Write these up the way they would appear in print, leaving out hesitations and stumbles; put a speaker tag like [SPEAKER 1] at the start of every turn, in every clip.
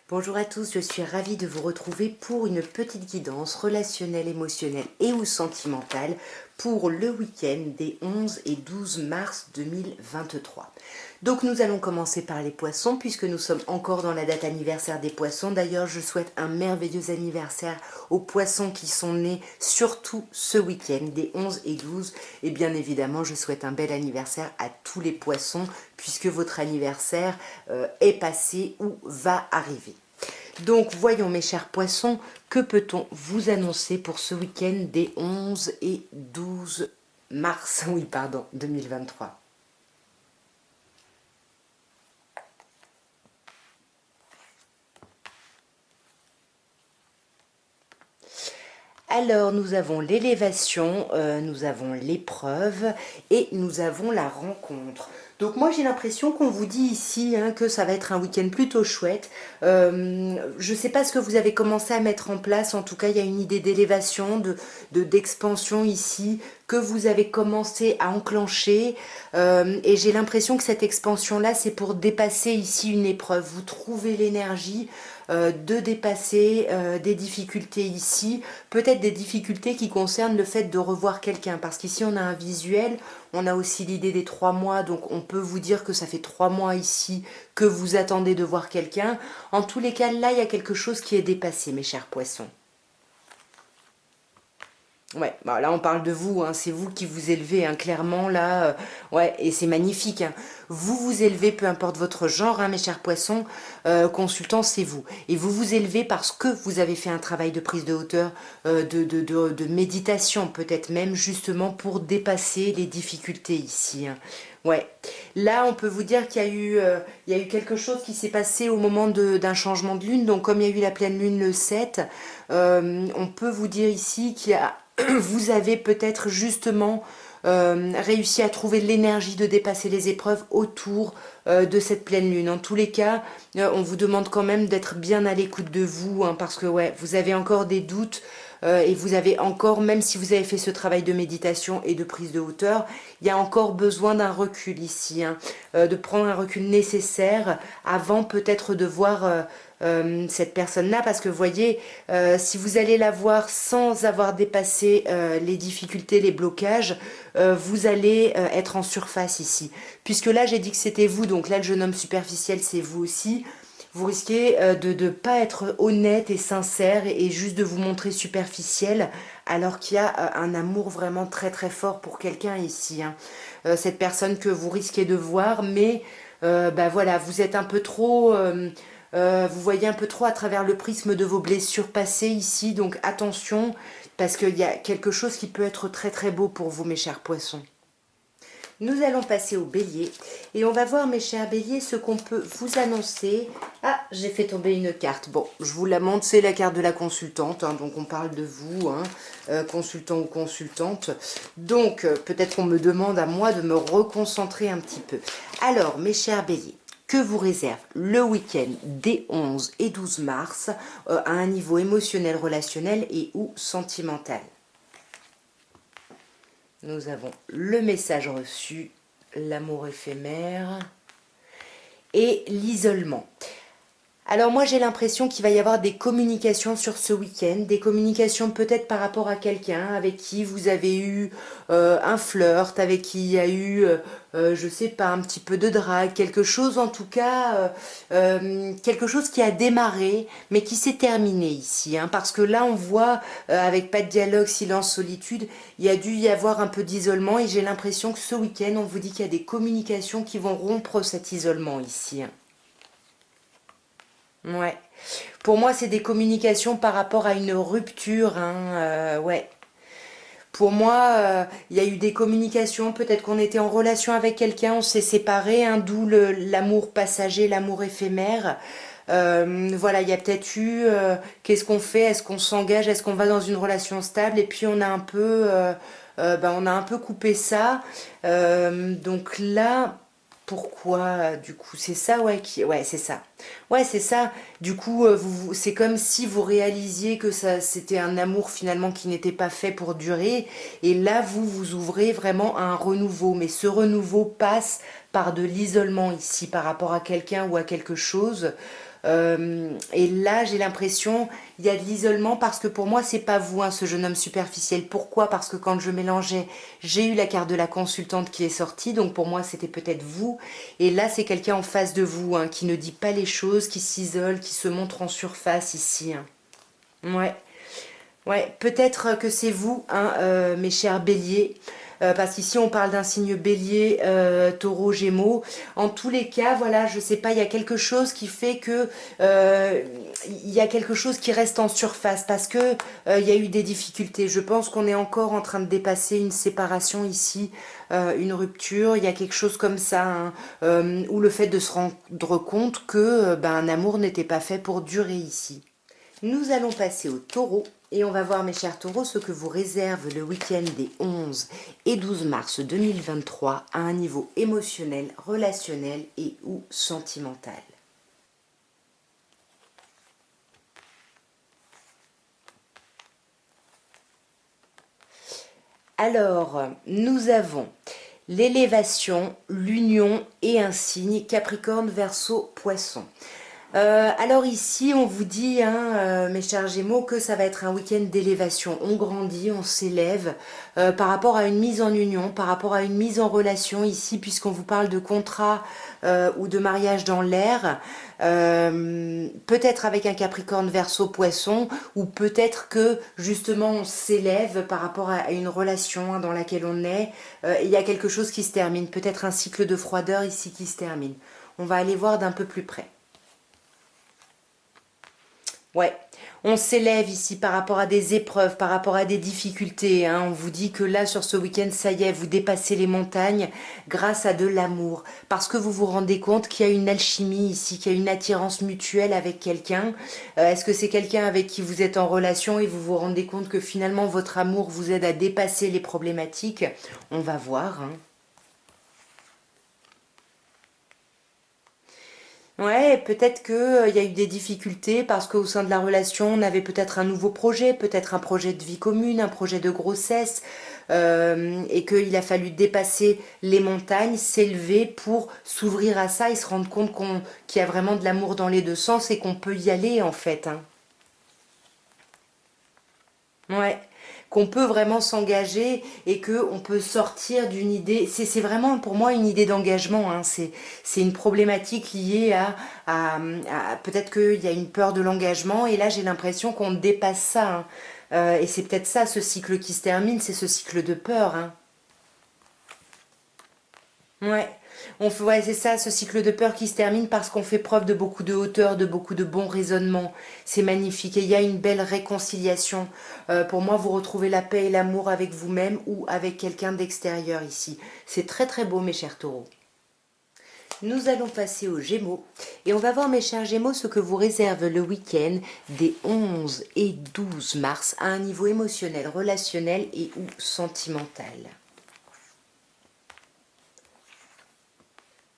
[SPEAKER 1] Bonjour à tous, je suis ravie de vous retrouver pour une petite guidance relationnelle, émotionnelle et ou sentimentale pour le week-end des 11 et 12 mars 2023. Donc nous allons commencer par les poissons puisque nous sommes encore dans la date anniversaire des poissons. D'ailleurs, je souhaite un merveilleux anniversaire aux poissons qui sont nés surtout ce week-end des 11 et 12. Et bien évidemment, je souhaite un bel anniversaire à tous les poissons puisque votre anniversaire est passé ou va arriver. Donc voyons mes chers poissons, que peut-on vous annoncer pour ce week-end des 11 et 12 mars, oui pardon, 2023. Alors nous avons l'élévation, nous avons l'épreuve et nous avons la rencontre. Donc moi j'ai l'impression qu'on vous dit ici que ça va être un week-end plutôt chouette. Je ne sais pas ce que vous avez commencé à mettre en place, en tout cas il y a une idée d'élévation, d'expansion ici que vous avez commencé à enclencher et j'ai l'impression que cette expansion-là c'est pour dépasser ici une épreuve. Vous trouvez l'énergie de dépasser des difficultés ici, peut-être des difficultés qui concernent le fait de revoir quelqu'un, parce qu'ici on a un visuel, on a aussi l'idée des 3 mois, donc on peut vous dire que ça fait 3 mois ici que vous attendez de voir quelqu'un. En tous les cas, là, il y a quelque chose qui est dépassé, mes chers poissons. Ouais, bah là on parle de vous, c'est vous qui vous élevez, clairement là, ouais, et c'est magnifique. Vous vous élevez, peu importe votre genre, mes chers poissons, consultant c'est vous. Et vous vous élevez parce que vous avez fait un travail de prise de hauteur, de méditation peut-être même, justement pour dépasser les difficultés ici. Ouais, là on peut vous dire qu'il y a eu quelque chose qui s'est passé au moment d'un changement de lune, donc comme il y a eu la pleine lune le 7, on peut vous dire ici qu'il y a vous avez peut-être justement réussi à trouver l'énergie de dépasser les épreuves autour de cette pleine lune. En tous les cas, on vous demande quand même d'être bien à l'écoute de vous, parce que ouais, vous avez encore des doutes et vous avez encore, même si vous avez fait ce travail de méditation et de prise de hauteur, il y a encore besoin d'un recul ici, de prendre un recul nécessaire avant peut-être de voir cette personne-là, parce que vous voyez, si vous allez la voir sans avoir dépassé les difficultés, les blocages, vous allez être en surface ici. Puisque là, j'ai dit que c'était vous, donc là, le jeune homme superficiel, c'est vous aussi. Vous risquez de ne pas être honnête et sincère et juste de vous montrer superficiel alors qu'il y a un amour vraiment très très fort pour quelqu'un ici. Cette personne que vous risquez de voir, mais bah voilà, vous êtes un peu trop... vous voyez un peu trop à travers le prisme de vos blessures passées ici, donc attention, parce qu'il y a quelque chose qui peut être très très beau pour vous, mes chers poissons. Nous allons passer au bélier et on va voir, mes chers béliers, ce qu'on peut vous annoncer. Ah, j'ai fait tomber une carte. Bon, je vous la montre, c'est la carte de la consultante, donc on parle de vous, consultant ou consultante. Donc, peut-être qu'on me demande à moi de me reconcentrer un petit peu. Alors, mes chers béliers, que vous réserve le week-end des 11 et 12 mars à un niveau émotionnel, relationnel et ou sentimental? Nous avons le message reçu, l'amour éphémère et l'isolement. Alors moi j'ai l'impression qu'il va y avoir des communications sur ce week-end, des communications peut-être par rapport à quelqu'un avec qui vous avez eu un flirt, avec qui il y a eu, je sais pas, un petit peu de drague, quelque chose en tout cas, quelque chose qui a démarré mais qui s'est terminé ici. Parce que là on voit, avec pas de dialogue, silence, solitude, il y a dû y avoir un peu d'isolement et j'ai l'impression que ce week-end on vous dit qu'il y a des communications qui vont rompre cet isolement ici. Ouais. Pour moi, c'est des communications par rapport à une rupture, ouais. Pour moi, il y a eu des communications, peut-être qu'on était en relation avec quelqu'un, on s'est séparés, d'où l'amour passager, l'amour éphémère. Voilà, il y a peut-être eu, qu'est-ce qu'on fait? Est-ce qu'on s'engage? Est-ce qu'on va dans une relation stable? Et puis on a un peu, on a un peu coupé ça. Donc là, pourquoi, du coup, c'est ça, ouais, ouais, c'est ça. Ouais, c'est ça. Du coup, c'est comme si vous réalisiez que ça, c'était un amour finalement qui n'était pas fait pour durer. Et là, vous vous ouvrez vraiment à un renouveau. Mais ce renouveau passe par de l'isolement ici par rapport à quelqu'un ou à quelque chose. Et là, j'ai l'impression, il y a de l'isolement parce que pour moi, c'est pas vous, hein, ce jeune homme superficiel. Pourquoi? Parce que quand je mélangeais, j'ai eu la carte de la consultante qui est sortie, donc pour moi, c'était peut-être vous. Et là, c'est quelqu'un en face de vous, hein, qui ne dit pas les choses, qui s'isole, qui se montre en surface ici, hein. Ouais. Ouais, peut-être que c'est vous, hein, mes chers béliers, parce qu'ici on parle d'un signe bélier, taureau, gémeaux. En tous les cas, voilà, je sais pas, il y a quelque chose qui fait que il y a quelque chose qui reste en surface parce que il y a eu des difficultés. Je pense qu'on est encore en train de dépasser une séparation ici, une rupture. Il y a quelque chose comme ça, hein, ou le fait de se rendre compte que ben, un amour n'était pas fait pour durer ici. Nous allons passer au taureau et on va voir, mes chers taureaux, ce que vous réserve le week-end des 11 et 12 mars 2023 à un niveau émotionnel, relationnel et ou sentimental. Alors, nous avons l'élévation, l'union et un signe Capricorne, Verseau, Poisson. Alors ici, on vous dit, hein, mes chers Gémeaux, que ça va être un week-end d'élévation. On grandit, on s'élève par rapport à une mise en union, par rapport à une mise en relation ici, puisqu'on vous parle de contrat ou de mariage dans l'air. Peut-être avec un Capricorne, Verseau, Poisson, ou peut-être que justement on s'élève par rapport à une relation, hein, dans laquelle on est. Il y a quelque chose qui se termine, peut-être un cycle de froideur ici qui se termine. On va aller voir d'un peu plus près. Ouais, on s'élève ici par rapport à des épreuves, par rapport à des difficultés, hein. On vous dit que là, sur ce week-end, ça y est, vous dépassez les montagnes grâce à de l'amour. Parce que vous vous rendez compte qu'il y a une alchimie ici, qu'il y a une attirance mutuelle avec quelqu'un. Est-ce que c'est quelqu'un avec qui vous êtes en relation et vous vous rendez compte que finalement, votre amour vous aide à dépasser les problématiques? On va voir, hein. Ouais, peut-être que il y a eu des difficultés parce qu'au sein de la relation, on avait peut-être un nouveau projet, peut-être un projet de vie commune, un projet de grossesse, et qu'il a fallu dépasser les montagnes, s'élever pour s'ouvrir à ça et se rendre compte qu'il y a vraiment de l'amour dans les deux sens et qu'on peut y aller en fait, hein. Ouais, qu'on peut vraiment s'engager et que on peut sortir d'une idée. C'est vraiment pour moi une idée d'engagement, hein. C'est une problématique liée peut-être qu'il y a une peur de l'engagement et là j'ai l'impression qu'on dépasse ça, hein. Et c'est peut-être ça ce cycle qui se termine, c'est ce cycle de peur, hein. Ouais, ouais, c'est ça, ce cycle de peur qui se termine parce qu'on fait preuve de beaucoup de hauteur, de beaucoup de bons raisonnements. C'est magnifique et il y a une belle réconciliation. Pour moi, vous retrouvez la paix et l'amour avec vous-même ou avec quelqu'un d'extérieur ici. C'est très très beau, mes chers taureaux. Nous allons passer aux Gémeaux et on va voir, mes chers Gémeaux, ce que vous réserve le week-end des 11 et 12 mars à un niveau émotionnel, relationnel et ou sentimental.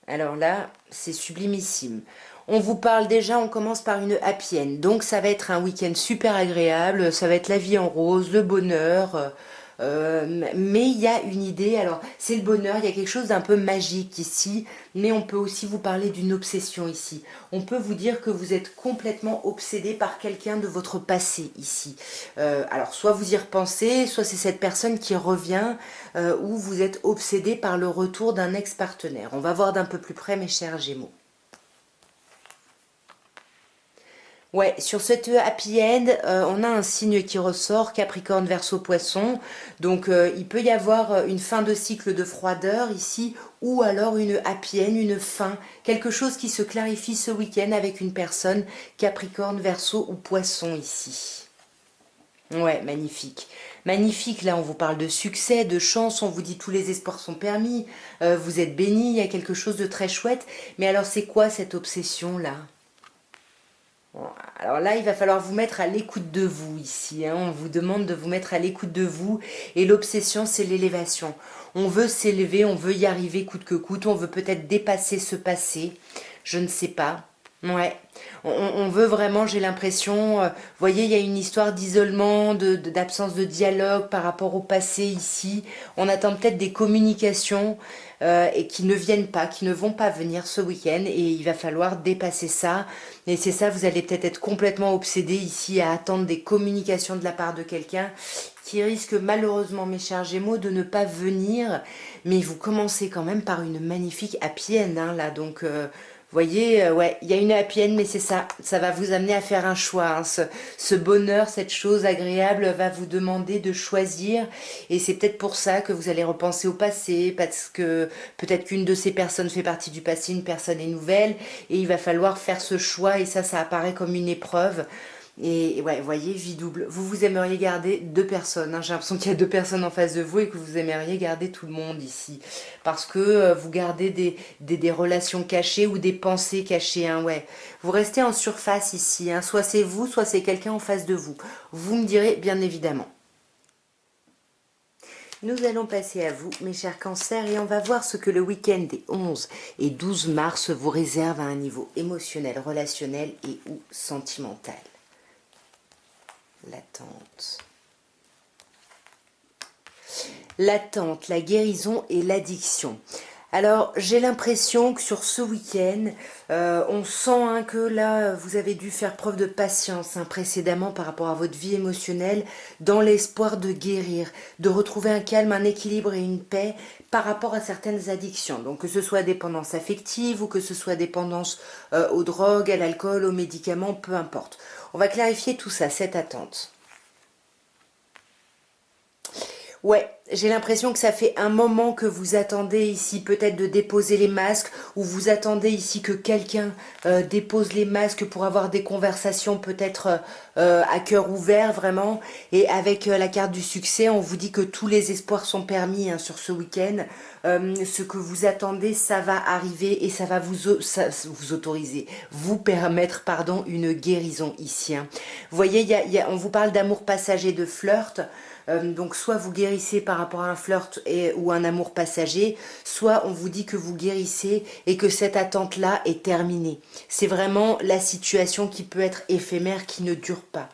[SPEAKER 1] Alors là, c'est sublimissime. On vous parle déjà, on commence par une happy end. Donc ça va être un week-end super agréable, ça va être la vie en rose, le bonheur. Mais il y a une idée, alors c'est le bonheur, il y a quelque chose d'un peu magique ici, mais on peut aussi vous parler d'une obsession ici. On peut vous dire que vous êtes complètement obsédé par quelqu'un de votre passé ici. Alors soit vous y repensez, soit c'est cette personne qui revient, ou vous êtes obsédé par le retour d'un ex-partenaire. On va voir d'un peu plus près, mes chers Gémeaux. Ouais, sur cette happy end, on a un signe qui ressort, Capricorne, Verseau, Poisson. Donc il peut y avoir une fin de cycle de froideur ici, ou alors une happy end, une fin, quelque chose qui se clarifie ce week-end avec une personne Capricorne, Verseau ou Poisson ici. Ouais, magnifique. Magnifique, là on vous parle de succès, de chance, on vous dit tous les espoirs sont permis, vous êtes bénis, il y a quelque chose de très chouette. Mais alors c'est quoi cette obsession là? Bon, alors là, il va falloir vous mettre à l'écoute de vous ici, hein. On vous demande de vous mettre à l'écoute de vous. Et l'obsession, c'est l'élévation. On veut s'élever, on veut y arriver coûte que coûte. On veut peut-être dépasser ce passé. Je ne sais pas. Ouais, on veut vraiment, j'ai l'impression, vous voyez, il y a une histoire d'isolement, d'absence de dialogue par rapport au passé ici. On attend peut-être des communications et qui ne viennent pas, qui ne vont pas venir ce week-end et il va falloir dépasser ça. Et c'est ça, vous allez peut-être être complètement obsédé ici à attendre des communications de la part de quelqu'un qui risque malheureusement, mes chers Gémeaux, de ne pas venir. Mais vous commencez quand même par une magnifique happy end, hein, là, donc... voyez, ouais, il y a une happy end, mais c'est ça. Ça va vous amener à faire un choix, hein. Ce bonheur, cette chose agréable va vous demander de choisir. Et c'est peut-être pour ça que vous allez repenser au passé, parce que peut-être qu'une de ces personnes fait partie du passé, une personne est nouvelle. Et il va falloir faire ce choix. Et ça apparaît comme une épreuve. Et ouais, voyez, vie double. Vous aimeriez garder deux personnes, hein. J'ai l'impression qu'il y a deux personnes en face de vous et que vous aimeriez garder tout le monde ici. Parce que vous gardez des relations cachées ou des pensées cachées, hein, ouais. Vous restez en surface ici, hein. Soit c'est vous, soit c'est quelqu'un en face de vous. Vous me direz, bien évidemment. Nous allons passer à vous, mes chers cancers, et on va voir ce que le week-end des 11 et 12 mars vous réserve à un niveau émotionnel, relationnel et ou sentimental. L'attente. L'attente, la guérison et l'addiction. Alors, j'ai l'impression que sur ce week-end, on sent hein, que là, vous avez dû faire preuve de patience hein, précédemment par rapport à votre vie émotionnelle, dans l'espoir de guérir, de retrouver un calme, un équilibre et une paix par rapport à certaines addictions. Donc, que ce soit dépendance affective ou que ce soit dépendance aux drogues, à l'alcool, aux médicaments, peu importe. On va clarifier tout ça, cette attente. Ouais, j'ai l'impression que ça fait un moment que vous attendez ici peut-être de déposer les masques ou vous attendez ici que quelqu'un dépose les masques pour avoir des conversations peut-être à cœur ouvert vraiment. Et avec la carte du succès, on vous dit que tous les espoirs sont permis hein, sur ce week-end. Ce que vous attendez, ça va arriver et ça va vous autoriser, vous permettre, pardon, une guérison ici. Hein. Vous voyez, on vous parle d'amour passager, de flirt. Donc soit vous guérissez par rapport à un flirt ou un amour passager, soit on vous dit que vous guérissez et que cette attente-là est terminée. C'est vraiment la situation qui peut être éphémère, qui ne dure pas.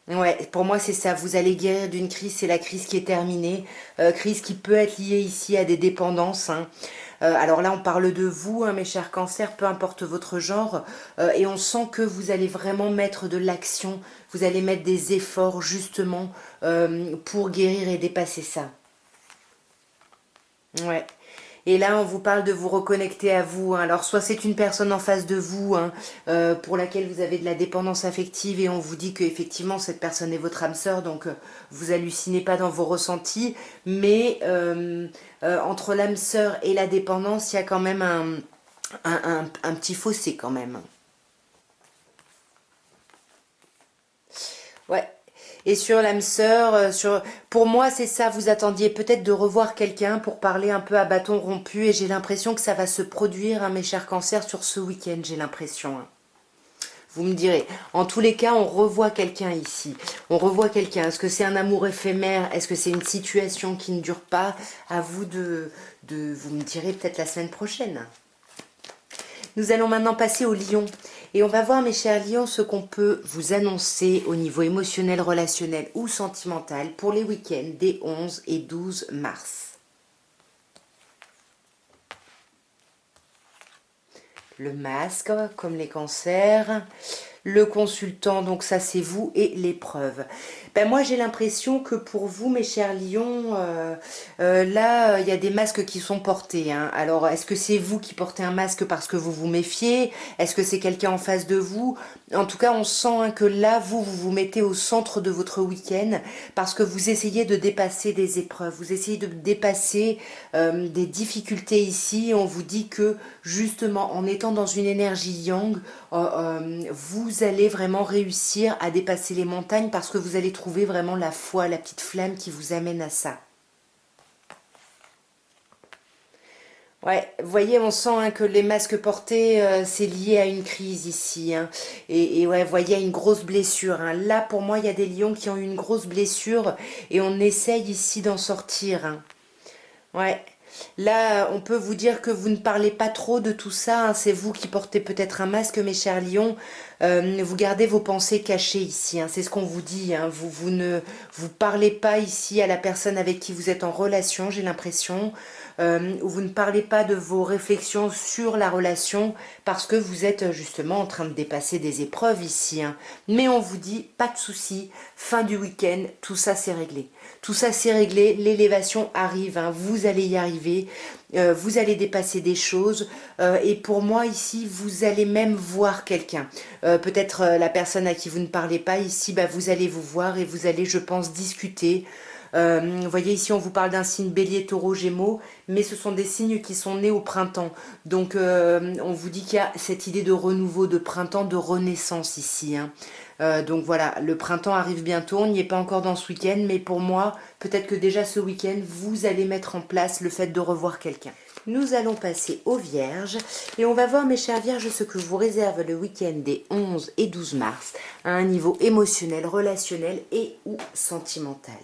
[SPEAKER 1] Ouais, pour moi c'est ça, vous allez guérir d'une crise, c'est la crise qui est terminée, crise qui peut être liée ici à des dépendances, hein. Alors là on parle de vous, hein, mes chers cancers, peu importe votre genre, et on sent que vous allez vraiment mettre de l'action, vous allez mettre des efforts justement pour guérir et dépasser ça. Ouais. Et là, on vous parle de vous reconnecter à vous, hein. Alors, soit c'est une personne en face de vous, hein, pour laquelle vous avez de la dépendance affective, et on vous dit que effectivement cette personne est votre âme sœur, donc vous hallucinez pas dans vos ressentis. Mais entre l'âme sœur et la dépendance, il y a quand même un petit fossé quand même. Ouais. Et sur l'âme sœur, pour moi, c'est ça. Vous attendiez peut-être de revoir quelqu'un pour parler un peu à bâton rompu, et j'ai l'impression que ça va se produire, hein, mes chers cancers, sur ce week-end. J'ai l'impression. Hein. Vous me direz. En tous les cas, on revoit quelqu'un ici. On revoit quelqu'un. Est-ce que c'est un amour éphémère? Est-ce que c'est une situation qui ne dure pas? À vous vous me direz peut-être la semaine prochaine. Nous allons maintenant passer au lion. Et on va voir, mes chers lions, ce qu'on peut vous annoncer au niveau émotionnel, relationnel ou sentimental pour les week-ends des 11 et 12 mars. Le masque, comme les cancers. Le consultant, donc ça c'est vous, et l'épreuve. Ben moi j'ai l'impression que pour vous, mes chers lions, là il y a des masques qui sont portés, hein. Alors est-ce que c'est vous qui portez un masque parce que vous vous méfiez? Est-ce que c'est quelqu'un en face de vous? En tout cas on sent hein, que là vous vous mettez au centre de votre week-end parce que vous essayez de dépasser des épreuves, vous essayez de dépasser des difficultés ici. On vous dit que justement en étant dans une énergie yang, vous allez vraiment réussir à dépasser les montagnes parce que vous allez trouver vraiment la foi, la petite flamme qui vous amène à ça. Ouais, vous voyez, on sent hein, que les masques portés, c'est lié à une crise ici. Hein. Et ouais, vous voyez, il y a une grosse blessure. Hein. Là, pour moi, il y a des lions qui ont eu une grosse blessure et on essaye ici d'en sortir. Hein. Ouais. Là, on peut vous dire que vous ne parlez pas trop de tout ça, hein. C'est vous qui portez peut-être un masque, mes chers lions. Vous gardez vos pensées cachées ici, hein. C'est ce qu'on vous dit, hein. Vous ne vous parlez pas ici à la personne avec qui vous êtes en relation, j'ai l'impression. Ou vous ne parlez pas de vos réflexions sur la relation parce que vous êtes justement en train de dépasser des épreuves ici, hein. Mais on vous dit, pas de souci, fin du week-end, tout ça c'est réglé. Tout ça c'est réglé, l'élévation arrive, hein. Vous allez y arriver, vous allez dépasser des choses. Et pour moi ici, vous allez même voir quelqu'un. Peut-être la personne à qui vous ne parlez pas ici, bah, vous allez vous voir et vous allez, je pense, discuter. Vous voyez ici, on vous parle d'un signe bélier, taureau, gémeaux, mais ce sont des signes qui sont nés au printemps. Donc, on vous dit qu'il y a cette idée de renouveau, de printemps, de renaissance ici, hein. Donc voilà, le printemps arrive bientôt, on n'y est pas encore dans ce week-end, mais pour moi, peut-être que déjà ce week-end, vous allez mettre en place le fait de revoir quelqu'un. Nous allons passer aux Vierges et on va voir, mes chères Vierges, ce que vous réserve le week-end des 11 et 12 mars à un niveau émotionnel, relationnel et ou sentimental.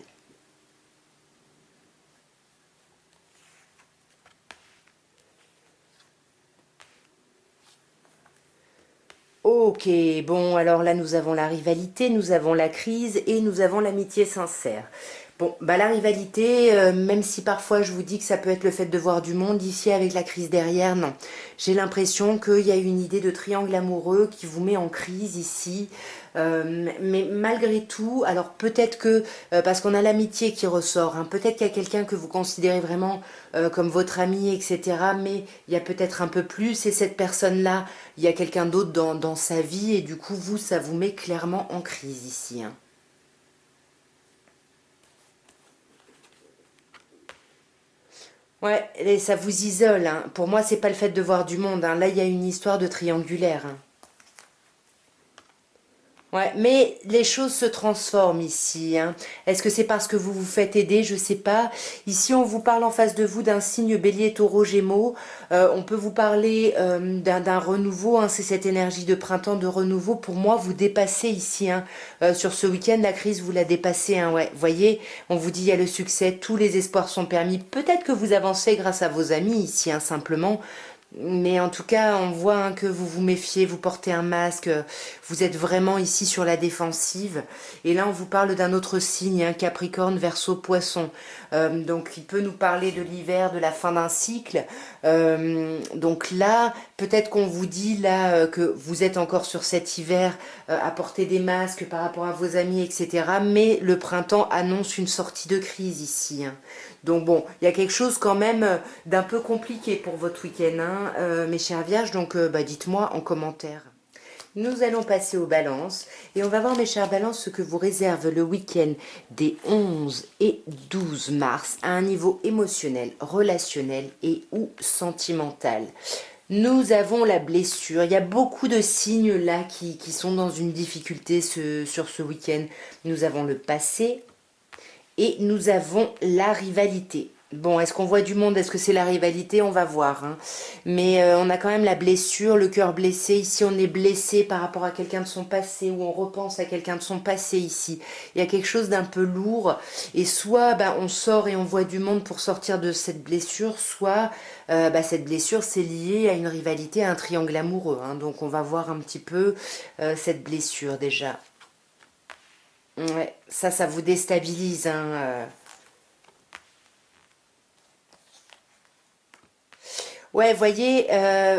[SPEAKER 1] Ok, bon, alors là, nous avons la rivalité, nous avons la crise et nous avons l'amitié sincère. Bon, bah la rivalité, même si parfois je vous dis que ça peut être le fait de voir du monde, ici avec la crise derrière, non. J'ai l'impression qu'il y a une idée de triangle amoureux qui vous met en crise ici. Mais malgré tout, alors peut-être que, parce qu'on a l'amitié qui ressort, hein, peut-être qu'il y a quelqu'un que vous considérez vraiment comme votre ami, etc. Mais il y a peut-être un peu plus, et cette personne-là, il y a quelqu'un d'autre dans sa vie, et du coup, vous, ça vous met clairement en crise ici, hein. Ouais, et ça vous isole, hein. Pour moi, c'est pas le fait de voir du monde, hein. Là, il y a une histoire de triangulaire, hein. Ouais, mais les choses se transforment ici, hein. Est-ce que c'est parce que vous vous faites aider? Je sais pas. Ici, on vous parle en face de vous d'un signe bélier, taureau, gémeaux. On peut vous parler d'un renouveau, hein. C'est cette énergie de printemps, de renouveau. Pour moi, vous dépassez ici, hein. Sur ce week-end, la crise, vous la dépassez, hein. Ouais, voyez, on vous dit il y a le succès, tous les espoirs sont permis. Peut-être que vous avancez grâce à vos amis ici, hein, simplement. Mais en tout cas, on voit, hein, que vous vous méfiez, vous portez un masque, vous êtes vraiment ici sur la défensive. Et là, on vous parle d'un autre signe, hein, Capricorne, Verseau, Poisson. Donc, il peut nous parler de l'hiver, de la fin d'un cycle. Donc là, peut-être qu'on vous dit là que vous êtes encore sur cet hiver à porter des masques par rapport à vos amis, etc. Mais le printemps annonce une sortie de crise ici, hein. Donc bon, il y a quelque chose quand même d'un peu compliqué pour votre week-end, hein, mes chers vierges, donc bah, dites-moi en commentaire. Nous allons passer aux balances et on va voir, mes chers balances, ce que vous réserve le week-end des 11 et 12 mars à un niveau émotionnel, relationnel et ou sentimental. Nous avons la blessure. Il y a beaucoup de signes là qui sont dans une difficulté sur ce week-end. Nous avons le passé, et nous avons la rivalité. Bon, est-ce qu'on voit du monde? Est-ce que c'est la rivalité? On va voir, hein. Mais on a quand même la blessure, le cœur blessé. Ici, on est blessé par rapport à quelqu'un de son passé, ou on repense à quelqu'un de son passé ici. Il y a quelque chose d'un peu lourd. Et soit bah, on sort et on voit du monde pour sortir de cette blessure, soit bah, cette blessure, c'est lié à une rivalité, à un triangle amoureux, hein. Donc on va voir un petit peu cette blessure déjà. Ouais, ça vous déstabilise, hein. Ouais, voyez,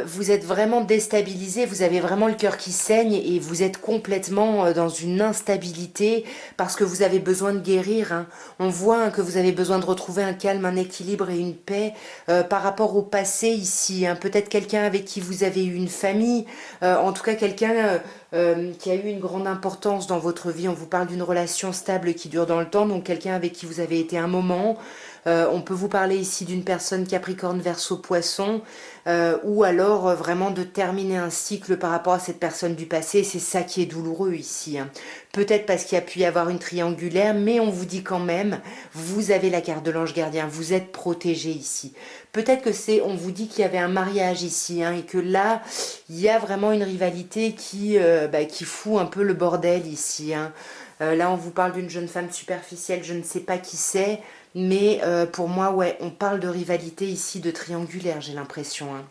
[SPEAKER 1] vous êtes vraiment déstabilisé, vous avez vraiment le cœur qui saigne et vous êtes complètement dans une instabilité parce que vous avez besoin de guérir, hein. On voit, hein, que vous avez besoin de retrouver un calme, un équilibre et une paix par rapport au passé ici, hein. Peut-être quelqu'un avec qui vous avez eu une famille, en tout cas quelqu'un qui a eu une grande importance dans votre vie. On vous parle d'une relation stable qui dure dans le temps, donc quelqu'un avec qui vous avez été un moment. On peut vous parler ici d'une personne Capricorne, Verseau, Poisson, ou alors vraiment de terminer un cycle par rapport à cette personne du passé. C'est ça qui est douloureux ici, hein. Peut-être parce qu'il y a pu y avoir une triangulaire, mais on vous dit quand même, vous avez la carte de l'ange gardien, vous êtes protégé ici. Peut-être que c'est, on vous dit qu'il y avait un mariage ici, hein, et que là, il y a vraiment une rivalité qui fout un peu le bordel ici, hein. Là, on vous parle d'une jeune femme superficielle, je ne sais pas qui c'est, Mais pour moi, ouais, on parle de rivalité ici, de triangulaire, j'ai l'impression. Hein.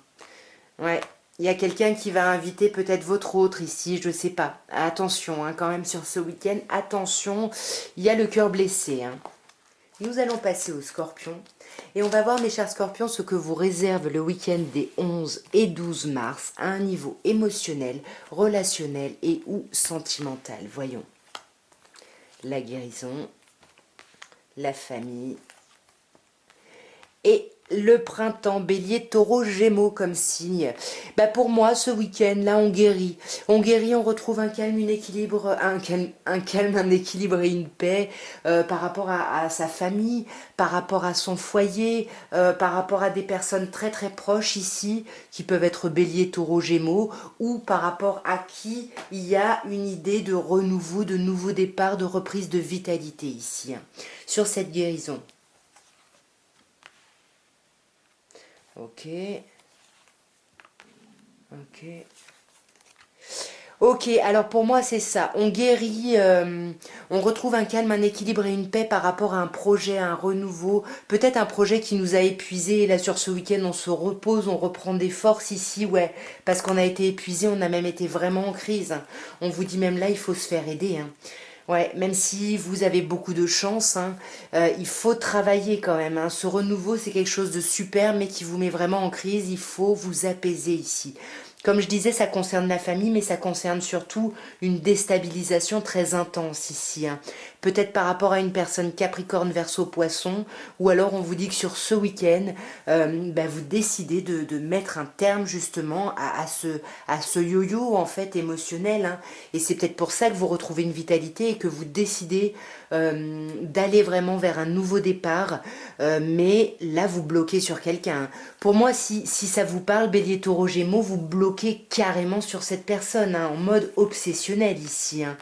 [SPEAKER 1] Ouais, il y a quelqu'un qui va inviter peut-être votre autre ici, je sais pas. Attention, hein, quand même sur ce week-end, attention, il y a le cœur blessé. Hein. Nous allons passer au Scorpion. Et on va voir, mes chers Scorpions, ce que vous réserve le week-end des 11 et 12 mars à un niveau émotionnel, relationnel et ou sentimental. Voyons. La guérison, la famille et le printemps, bélier, taureau, gémeaux comme signe. Bah pour moi, ce week-end, là, on guérit. On guérit, on retrouve un calme, un équilibre, un équilibre et une paix par rapport à sa famille, par rapport à son foyer, par rapport à des personnes très très proches ici, qui peuvent être bélier, taureau, gémeaux, ou par rapport à qui il y a une idée de renouveau, de nouveau départ, de reprise de vitalité ici, hein, sur cette guérison. Ok. Ok. Ok, alors pour moi c'est ça. On guérit, on retrouve un calme, un équilibre et une paix par rapport à un projet, à un renouveau. Peut-être un projet qui nous a épuisés. Et là sur ce week-end on se repose, on reprend des forces ici, ouais. Parce qu'on a été épuisé, on a même été vraiment en crise. Hein. On vous dit même là il faut se faire aider. Hein. Ouais, même si vous avez beaucoup de chance, hein, il faut travailler quand même. Hein. Ce renouveau, c'est quelque chose de super, mais qui vous met vraiment en crise. Il faut vous apaiser ici. Comme je disais, ça concerne la famille, mais ça concerne surtout une déstabilisation très intense ici. Hein. Peut-être par rapport à une personne Capricorne, Verseau, Poisson, ou alors on vous dit que sur ce week-end, vous décidez de mettre un terme justement à ce yo-yo en fait émotionnel. Hein. Et c'est peut-être pour ça que vous retrouvez une vitalité et que vous décidez d'aller vraiment vers un nouveau départ. Mais là, vous bloquez sur quelqu'un. Pour moi, si ça vous parle, Bélier, Taureau, Gémeaux, vous bloquez carrément sur cette personne, hein, en mode obsessionnel ici. Hein.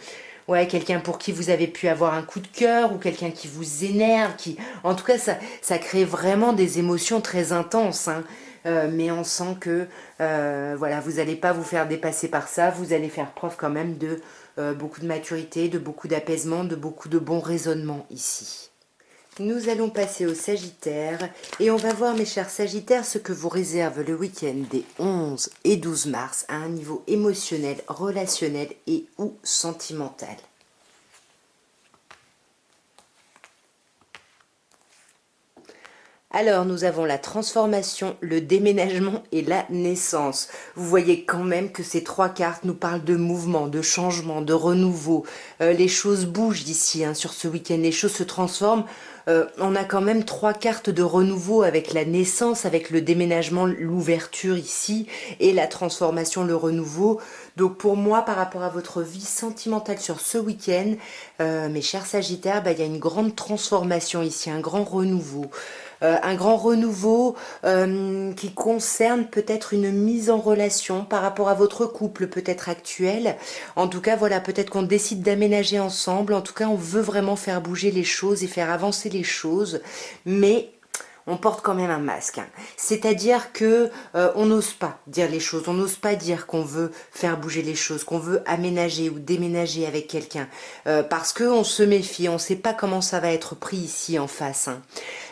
[SPEAKER 1] Ouais, quelqu'un pour qui vous avez pu avoir un coup de cœur ou quelqu'un qui vous énerve, qui, en tout cas, ça crée vraiment des émotions très intenses. Hein. Mais on sent que voilà, vous n'allez pas vous faire dépasser par ça, vous allez faire preuve quand même de beaucoup de maturité, de beaucoup d'apaisement, de beaucoup de bons raisonnements ici. Nous allons passer au Sagittaire et on va voir, mes chers Sagittaires, ce que vous réserve le week-end des 11 et 12 mars à un niveau émotionnel, relationnel et ou sentimental. Alors, nous avons la transformation, le déménagement et la naissance. Vous voyez quand même que ces trois cartes nous parlent de mouvement, de changement, de renouveau. Les choses bougent d'ici, hein, sur ce week-end. Les choses se transforment. On a quand même trois cartes de renouveau avec la naissance, avec le déménagement, l'ouverture ici et la transformation, le renouveau. Donc pour moi, par rapport à votre vie sentimentale sur ce week-end, mes chers Sagittaires, il y a une grande transformation ici, un grand renouveau. Un grand renouveau qui concerne peut-être une mise en relation par rapport à votre couple peut-être actuel. En tout cas, voilà, peut-être qu'on décide d'aménager ensemble. En tout cas, on veut vraiment faire bouger les choses et faire avancer les choses. Mais on porte quand même un masque. Hein. C'est-à-dire que on n'ose pas dire les choses, on n'ose pas dire qu'on veut faire bouger les choses, qu'on veut aménager ou déménager avec quelqu'un, parce qu'on se méfie, on ne sait pas comment ça va être pris ici en face. Hein.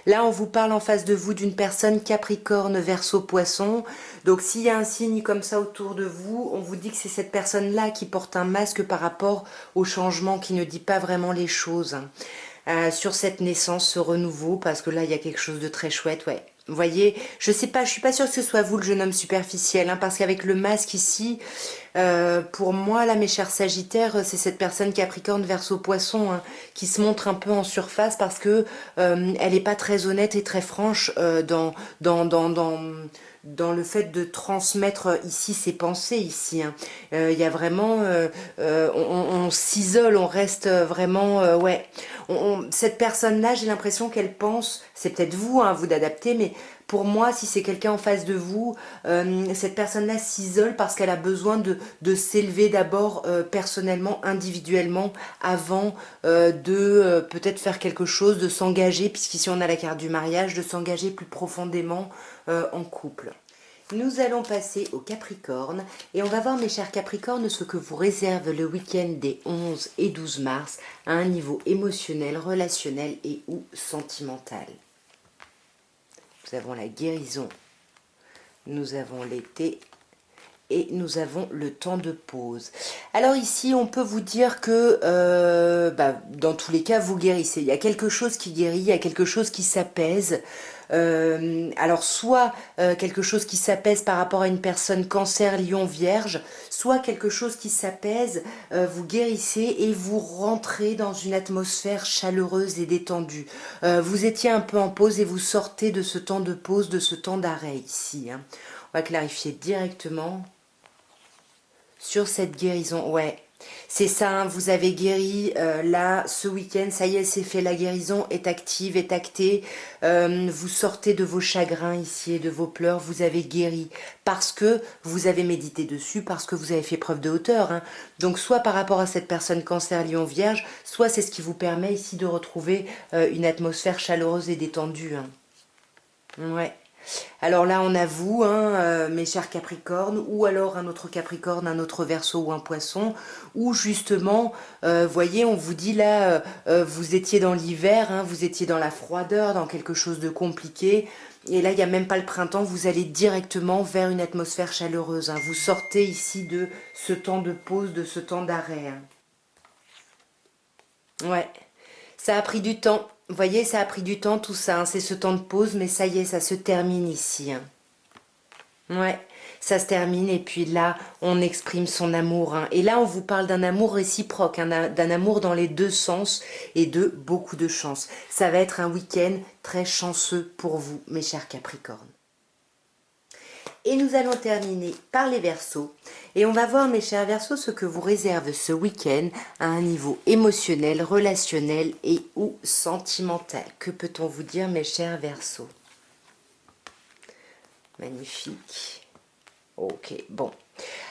[SPEAKER 1] Là, on vous parle en face de vous d'une personne Capricorne, Verseau, Poisson. Donc, s'il y a un signe comme ça autour de vous, on vous dit que c'est cette personne-là qui porte un masque par rapport au changement, qui ne dit pas vraiment les choses. Hein. Sur cette naissance, ce renouveau, parce que là, il y a quelque chose de très chouette, ouais. Vous voyez, je sais pas, je suis pas sûre que ce soit vous le jeune homme superficiel, hein, parce qu'avec le masque ici, pour moi, là, mes chers Sagittaires, c'est cette personne Capricorne, Verseau, Poisson, hein, qui se montre un peu en surface parce que elle est pas très honnête et très franche dans, dans, dans, dans le fait de transmettre ici ses pensées ici. Hein. Il y a vraiment, on s'isole, on reste vraiment, ouais. Cette personne-là, j'ai l'impression qu'elle pense, c'est peut-être vous, hein, vous d'adapter, mais pour moi, si c'est quelqu'un en face de vous, cette personne-là s'isole parce qu'elle a besoin de s'élever d'abord personnellement, individuellement, avant de peut-être faire quelque chose, de s'engager, puisqu'ici on a la carte du mariage, de s'engager plus profondément en couple. Nous allons passer au Capricorne et on va voir mes chers Capricornes ce que vous réserve le week-end des 11 et 12 mars à un niveau émotionnel, relationnel et ou sentimental. Nous avons la guérison, nous avons l'été et nous avons le temps de pause. Alors ici, on peut vous dire que dans tous les cas, vous guérissez. Il y a quelque chose qui guérit, il y a quelque chose qui s'apaise. Alors soit quelque chose qui s'apaise par rapport à une personne cancer, lion, vierge, soit quelque chose qui s'apaise, vous guérissez et vous rentrez dans une atmosphère chaleureuse et détendue. Vous étiez un peu en pause et vous sortez de ce temps de pause, de ce temps d'arrêt ici. Hein. On va clarifier directement sur cette guérison. Ouais, c'est ça, hein, vous avez guéri là ce week-end, ça y est, c'est fait, la guérison est active, est actée. Vous sortez de vos chagrins ici et de vos pleurs, vous avez guéri parce que vous avez médité dessus, parce que vous avez fait preuve de hauteur. Hein. Donc soit par rapport à cette personne cancer, lion, vierge, soit c'est ce qui vous permet ici de retrouver une atmosphère chaleureuse et détendue. Hein. Ouais. Alors là, on a vous, hein, mes chers Capricornes, ou alors un autre Capricorne, un autre Verseau ou un Poisson, ou justement, voyez, on vous dit là, vous étiez dans l'hiver, hein, vous étiez dans la froideur, dans quelque chose de compliqué, et là, il n'y a même pas le printemps, vous allez directement vers une atmosphère chaleureuse. Hein, vous sortez ici de ce temps de pause, de ce temps d'arrêt. Hein. Ouais. Ça a pris du temps. Vous voyez, ça a pris du temps tout ça. Hein. C'est ce temps de pause, mais ça y est, ça se termine ici. Hein. Ouais, ça se termine et puis là, on exprime son amour. Hein. Et là, on vous parle d'un amour réciproque, hein, d'un amour dans les deux sens et de beaucoup de chance. Ça va être un week-end très chanceux pour vous, mes chers Capricornes. Et nous allons terminer par les Verseaux. Et on va voir, mes chers Verseaux, ce que vous réserve ce week-end à un niveau émotionnel, relationnel et ou sentimental. Que peut-on vous dire, mes chers Verseaux? Magnifique. Ok, bon.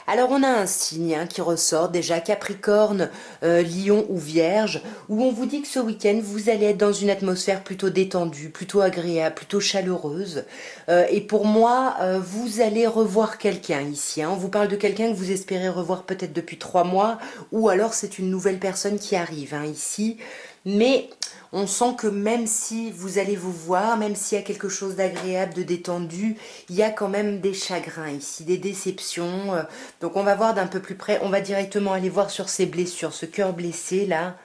[SPEAKER 1] Alors on a un signe hein, qui ressort déjà, Capricorne, Lion ou Vierge, où on vous dit que ce week-end, vous allez être dans une atmosphère plutôt détendue, plutôt agréable, plutôt chaleureuse. Et pour moi, vous allez revoir quelqu'un ici. Hein. On vous parle de quelqu'un que vous espérez revoir peut-être depuis 3 mois, ou alors c'est une nouvelle personne qui arrive hein, ici. Mais on sent que même si vous allez vous voir, même s'il y a quelque chose d'agréable, de détendu, il y a quand même des chagrins ici, des déceptions. Donc on va voir d'un peu plus près, on va directement aller voir sur ces blessures, ce cœur blessé là.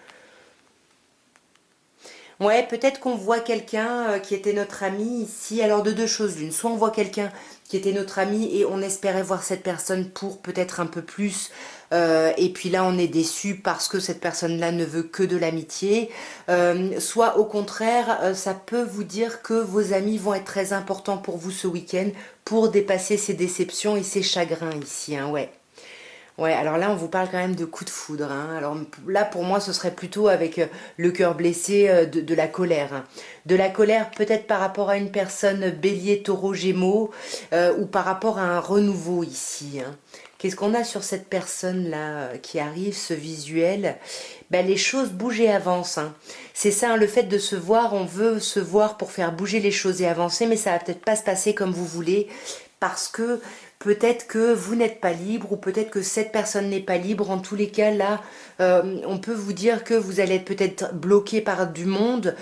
[SPEAKER 1] Ouais, peut-être qu'on voit quelqu'un qui était notre ami ici. Alors de deux choses l'une, soit on voit quelqu'un qui était notre ami et on espérait voir cette personne pour peut-être un peu plus. Et puis là, on est déçu parce que cette personne-là ne veut que de l'amitié. Soit au contraire, ça peut vous dire que vos amis vont être très importants pour vous ce week-end pour dépasser ces déceptions et ces chagrins ici. Hein, ouais. Ouais, alors là, on vous parle quand même de coup de foudre. Hein. Alors là, pour moi, ce serait plutôt avec le cœur blessé de la colère. Hein. De la colère peut-être par rapport à une personne bélier, taureau, gémeaux, ou par rapport à un renouveau ici. Hein. Qu'est-ce qu'on a sur cette personne-là qui arrive, ce visuel? Ben, les choses bougent et avancent. Hein. C'est ça, hein, le fait de se voir, on veut se voir pour faire bouger les choses et avancer, mais ça va peut-être pas se passer comme vous voulez, parce que peut-être que vous n'êtes pas libre ou peut-être que cette personne n'est pas libre. En tous les cas, là, on peut vous dire que vous allez être peut-être bloqué par du monde,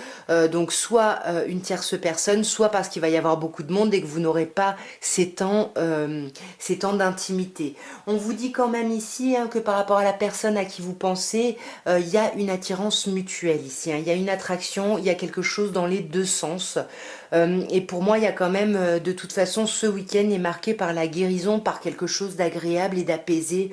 [SPEAKER 1] donc soit une tierce personne, soit parce qu'il va y avoir beaucoup de monde et que vous n'aurez pas ces temps d'intimité. On vous dit quand même ici hein, que par rapport à la personne à qui vous pensez, il y a une attirance mutuelle ici. Hein, il y a une attraction, il y a quelque chose dans les deux sens. Et pour moi, il y a quand même, de toute façon, ce week-end est marqué par la guérison, par quelque chose d'agréable et d'apaisé.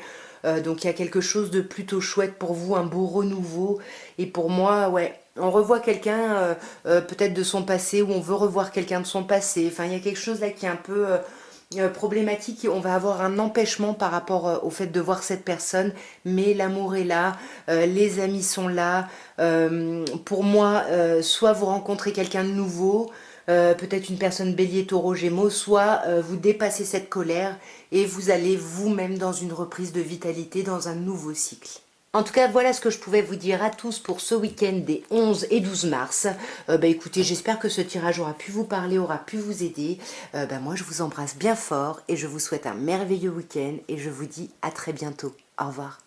[SPEAKER 1] Donc il y a quelque chose de plutôt chouette pour vous, un beau renouveau. Et pour moi, ouais, on revoit quelqu'un peut-être de son passé ou on veut revoir quelqu'un de son passé. Enfin, il y a quelque chose là qui est un peu problématique. On va avoir un empêchement par rapport au fait de voir cette personne. Mais l'amour est là, les amis sont là. Pour moi, soit vous rencontrez quelqu'un de nouveau, peut-être une personne bélier, taureau, gémeaux, soit vous dépassez cette colère et vous allez vous-même dans une reprise de vitalité, dans un nouveau cycle. En tout cas, voilà ce que je pouvais vous dire à tous pour ce week-end des 11 et 12 mars. Bah écoutez, j'espère que ce tirage aura pu vous parler, aura pu vous aider. Moi, je vous embrasse bien fort et je vous souhaite un merveilleux week-end et je vous dis à très bientôt. Au revoir.